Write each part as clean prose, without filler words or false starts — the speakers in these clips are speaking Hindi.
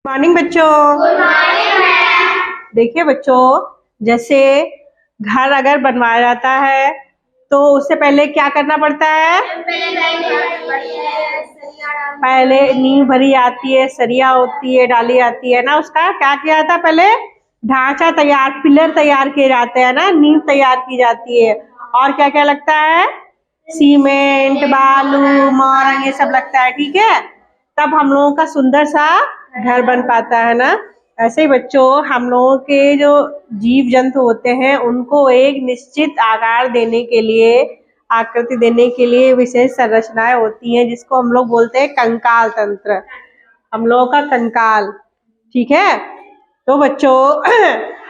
मॉर्निंग बच्चों। Good morning ma'am. देखिए बच्चों, जैसे घर अगर बनवाया जाता है तो उससे पहले क्या करना पड़ता है? पहले नींव भरी आती है, सरिया होती है, डाली आती है ना। उसका क्या किया जाता है? पहले ढांचा तैयार, पिलर तैयार किए जाते हैं ना, नींव तैयार की जाती है। और क्या क्या लगता है? सीमेंट, बालू, मोरंग, ये सब लगता है। ठीक है, तब हम लोगों का सुंदर सा घर बन पाता है ना। ऐसे ही बच्चों, हम लोगों के जो जीव जंतु होते हैं उनको एक निश्चित आकार देने के लिए, आकृति देने के लिए विशेष संरचनाएं होती हैं, जिसको हम लोग बोलते हैं कंकाल तंत्र, हम लोगों का कंकाल। ठीक है, तो बच्चों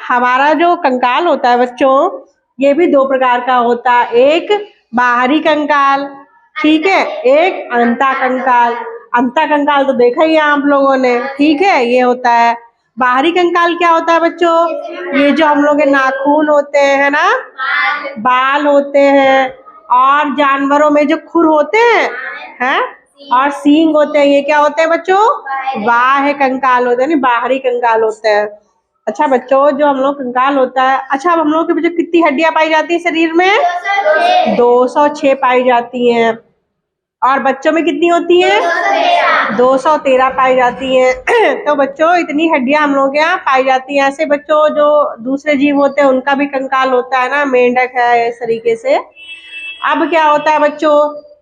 हमारा जो कंकाल होता है बच्चों, ये भी दो प्रकार का होता है। एक बाहरी कंकाल, ठीक है, एक अंता कंकाल। अंता कंकाल तो देखा ही है आप लोगों ने। ठीक है, ये होता है। बाहरी कंकाल क्या होता है बच्चों? ये जो हम लोग के नाखून होते हैं ना, बाल होते हैं, और जानवरों में जो खुर होते हैं और सींग होते हैं, ये क्या होते हैं बच्चों? बाह्य कंकाल होते हैं, बाहरी कंकाल होते हैं। अच्छा बच्चों, जो हम लोग कंकाल होता है, अच्छा अब हम लोग के बच्चों कितनी हड्डियां पाई जाती है शरीर में? 206 पाई जाती हैं। और बच्चों में कितनी होती है? 213 पाई जाती हैं। तो बच्चों, इतनी हड्डियां हम लोग के यहाँ पाई जाती हैं। ऐसे बच्चों, जो दूसरे जीव होते हैं उनका भी कंकाल होता है ना, मेंढक है, इस तरीके से। अब क्या होता है बच्चों,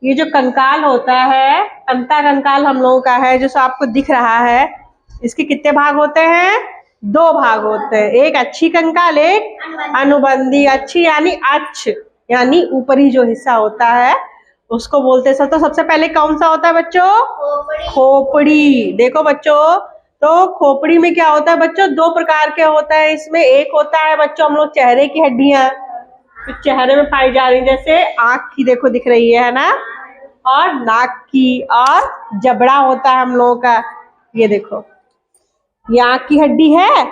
ये जो कंकाल होता है, अंता कंकाल हम लोगों का है, जो आपको दिख रहा है, इसके कितने भाग होते हैं? 2 भाग होते हैं। एक अच्छी कंकाल, एक अनुबंधी। अच्छी यानी अक्ष, यानी ऊपरी जो हिस्सा होता है उसको बोलते हैं। तो सबसे पहले कौन सा होता है बच्चों? खोपड़ी। देखो बच्चों, तो खोपड़ी में क्या होता है बच्चों? 2 प्रकार के होता है। इसमें एक होता है बच्चों हम लोग चेहरे की हड्डियां, तो चेहरे में पाई जा रही, जैसे आंख की देखो दिख रही है ना, और नाक की, और जबड़ा होता है हम लोगों का। ये देखो, ये आंख की हड्डी है,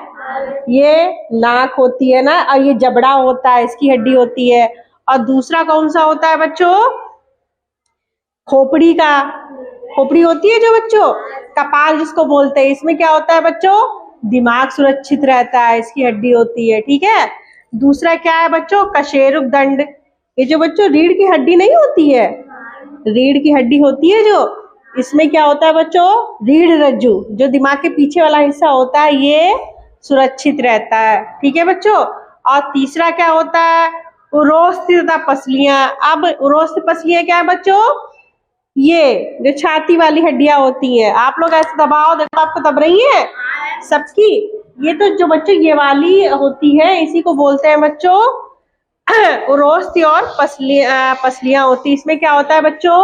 ये नाक होती है ना, और ये जबड़ा होता है, इसकी हड्डी होती है। और दूसरा कौन सा होता है बच्चों? खोपड़ी का। खोपड़ी होती है जो बच्चों, कपाल जिसको बोलते हैं। इसमें क्या होता है बच्चों? दिमाग सुरक्षित रहता है, इसकी हड्डी होती है। ठीक है, दूसरा क्या है बच्चों? कशेरुक दंड। ये जो बच्चों रीढ़ की हड्डी नहीं होती है, रीढ़ की हड्डी होती है जो, इसमें क्या होता है बच्चों? रीढ़ रज्जु, जो दिमाग के पीछे वाला हिस्सा होता है, ये सुरक्षित रहता है। ठीक है बच्चों। और तीसरा क्या होता है? उरोस्थ तथा पसलियां। अब उरोस्थ पसलियां क्या है बच्चों? ये जो छाती वाली हड्डियां होती हैं, आप लोग ऐसे दबाओ, देखो आपको दब रही है सबकी। ये तो जो बच्चों ये वाली होती है, इसी को बोलते हैं बच्चों उरोस्थ और पसलियां होती। इसमें क्या होता है बच्चों?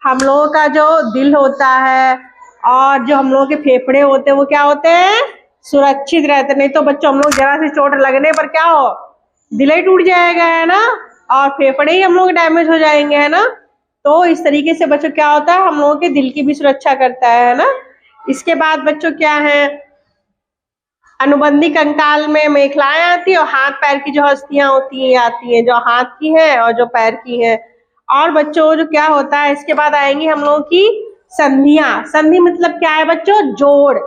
हम लोगों का जो दिल होता है और जो हम लोगों के फेफड़े होते हैं, वो क्या होते हैं? सुरक्षित रहते। नहीं तो बच्चों, हम लोग जरा सी चोट लगने पर क्या हो, दिल ही टूट जाएगा, है ना, और फेफड़े ही हम लोग डैमेज हो जाएंगे, है ना। तो इस तरीके से बच्चों क्या होता है, हम लोगों के दिल की भी सुरक्षा करता है ना। इसके बाद बच्चों क्या है? अनुबंधी कंकाल में मेखलाएं आती है, और हाथ पैर की जो हस्तियां होती हैं आती हैं, जो हाथ की है और जो पैर की है। और बच्चों, जो क्या होता है, इसके बाद आएंगी हम लोगों की संधियां। संधि मतलब क्या है बच्चों? जोड़।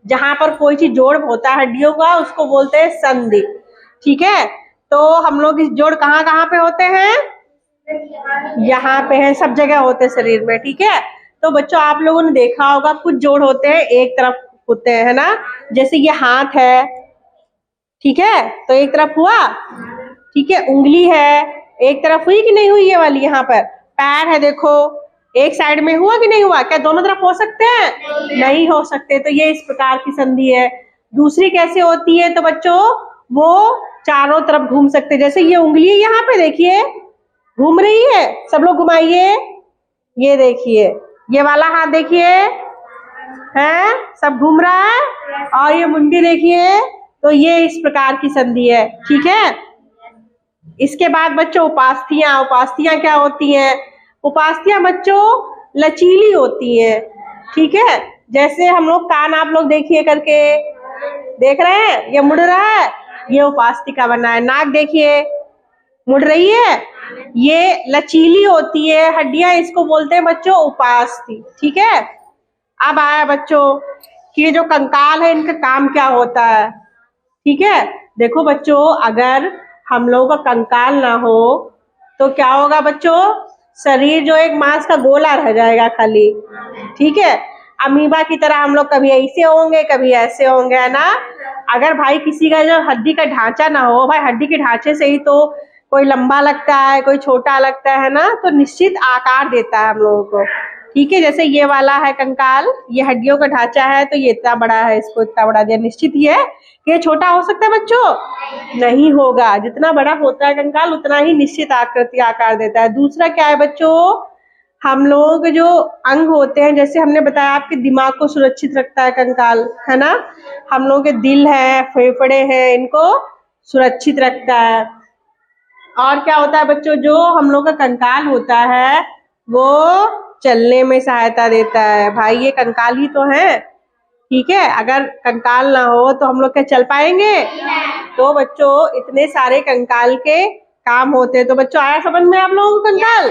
जहां पर कोई चीज जोड़ होता है हड्डियों का, उसको बोलते हैं संधि। ठीक है, तो हम लोग इस जोड़ कहाँ कहाँ पे होते हैं? यहाँ पे है, सब जगह होते हैं शरीर में। ठीक है, तो बच्चों आप लोगों ने देखा होगा, कुछ जोड़ होते हैं एक तरफ होते हैं, है ना। जैसे ये हाथ है, ठीक है, तो एक तरफ हुआ। ठीक है, उंगली है, एक तरफ हुई कि नहीं हुई? ये वाली यहाँ पर। पैर है, देखो, एक साइड में हुआ कि नहीं हुआ? क्या दोनों तरफ हो सकते हैं? नहीं हो सकते। तो ये इस प्रकार की संधि है। दूसरी कैसे होती है? तो बच्चों, वो चारों तरफ घूम सकते हैं। जैसे ये उंगली है, यहाँ पे देखिए घूम रही है, सब लोग घुमाइए। ये देखिए, ये वाला हाथ देखिए, है, सब घूम रहा है। और ये मुंडी देखिए, तो ये इस प्रकार की संधि है। ठीक है, इसके बाद बच्चों उपास्थियां। उपास्थियां क्या होती हैं? उपास्थियां बच्चों लचीली होती हैं। ठीक है, जैसे हम लोग कान, आप लोग देखिए करके, देख रहे हैं, ये मुड़ रहा है, ये उपास्थि का बना है। नाक देखिए, मुड़ रही है, ये लचीली होती है हड्डियां, इसको बोलते हैं बच्चों उपास्थि। ठीक है, अब आया बच्चों कि ये जो कंकाल है इनका काम क्या होता है। ठीक है, देखो बच्चों, अगर हम लोगों का कंकाल ना हो तो क्या होगा बच्चों, शरीर जो एक मांस का गोला रह जाएगा खाली। ठीक है, अमीबा की तरह हम लोग कभी ऐसे होंगे कभी ऐसे होंगे, है ना। अगर भाई किसी का जो हड्डी का ढांचा ना हो, भाई हड्डी के ढांचे से ही तो कोई लंबा लगता है कोई छोटा लगता है ना, तो निश्चित आकार देता है हम लोगों को। ठीक है, जैसे ये वाला है कंकाल, ये हड्डियों का ढांचा है तो ये इतना बड़ा है, इसको इतना बड़ा दिया, निश्चित ही है कि ये छोटा हो सकता है बच्चों, नहीं होगा। जितना बड़ा होता है कंकाल उतना ही निश्चित आकृति आकार देता है। दूसरा क्या है बच्चों, हम लोगों के जो अंग होते हैं, जैसे हमने बताया आपके दिमाग को सुरक्षित रखता है कंकाल, है ना। हम लोगों के दिल है, फेफड़े हैं, इनको सुरक्षित रखता है। और क्या होता है बच्चों, जो हम लोग का कंकाल होता है वो चलने में सहायता देता है। भाई ये कंकाल ही तो है। ठीक है, अगर कंकाल ना हो तो हम लोग क्या चल पाएंगे। तो बच्चों इतने सारे कंकाल के काम होते हैं। तो बच्चों आया समझ में आप लोगों को कंकाल।